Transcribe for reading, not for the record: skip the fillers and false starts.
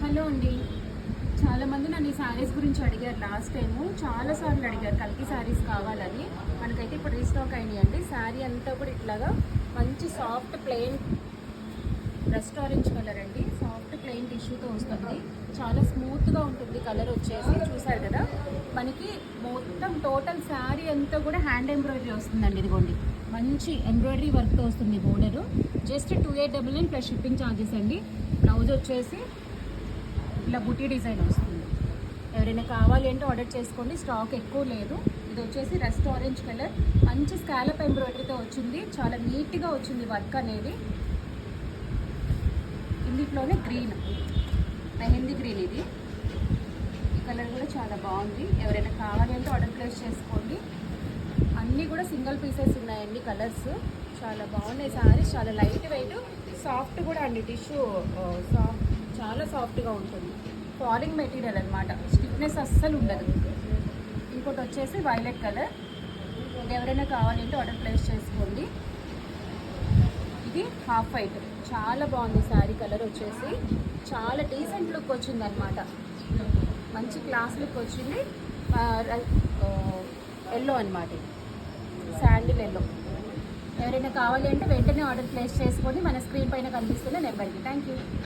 Hello అండి. చాలామంది నన్ను ఈ శారీస్ గురించి అడిగారు. లాస్ట్ టైము చాలాసార్లు అడిగారు కల్కి శారీస్ కావాలని. మనకైతే ఇప్పుడు రీస్టాక్ అయినాయండి. శారీ అంతా కూడా ఇట్లాగా మంచి soft plain rust orange colour అండి. సాఫ్ట్ ప్లెయిన్ టిష్యూతో వస్తుంది. చాలా స్మూత్గా ఉంటుంది. కలర్ వచ్చేసి చూసారు కదా, మనకి మొత్తం టోటల్ శారీ అంతా కూడా హ్యాండ్ ఎంబ్రాయిడరీ వస్తుందండి. ఇదిగోండి, మంచి ఎంబ్రాయిడరీ వర్క్తో వస్తుంది. Border just 2899 plus shipping charges అండి. బ్లౌజ్ వచ్చేసి ఇలా బుటీ డిజైన్ వస్తుంది. ఎవరైనా కావాలి అంటే ఆర్డర్ చేసుకోండి, స్టాక్ ఎక్కువ లేదు. ఇది వచ్చేసి రస్ట్ ఆరెంజ్ కలర్, మంచి స్కాలప్ ఎంబ్రాయిడరీతో వచ్చింది. చాలా నీట్గా వచ్చింది వర్క్ అనేది. ఇందులోనే గ్రీన్, మెహందీ గ్రీన్, ఇది ఈ కలర్ కూడా చాలా బాగుంది. ఎవరైనా కావాలి అంటే ఆర్డర్ ప్లేస్ చేసుకోండి. అన్నీ కూడా సింగిల్ పీసెస్ ఉన్నాయండి. కలర్స్ చాలా బాగున్నాయి. శారీస్ చాలా లైట్ వెయిట్, సాఫ్ట్ కూడా అండి. టిష్యూ చాలా సాఫ్ట్గా ఉంటుంది. ఫాలింగ్ మెటీరియల్ అనమాట, స్టిఫ్నెస్ అస్సలు ఉండదు. ఇంకోటి వచ్చేసి వైలెట్ కలర్. ఎవరైనా కావాలంటే ఆర్డర్ ప్లేస్ చేసుకోండి. ఇది హాఫ్ వైట్, చాలా బాగుంది. శారీ కలర్ వచ్చేసి చాలా డీసెంట్ లుక్ వచ్చింది అనమాట. మంచి క్లాస్ లుక్ వచ్చింది. ఎల్లో అనమాట, శాండిల్ ఎల్లో. ఎవరైనా కావాలి అంటే వెంటనే ఆర్డర్ ప్లేస్ చేసుకోండి మన స్క్రీన్ పైన కనిపిస్తున్న నెంబర్కి. Thank you.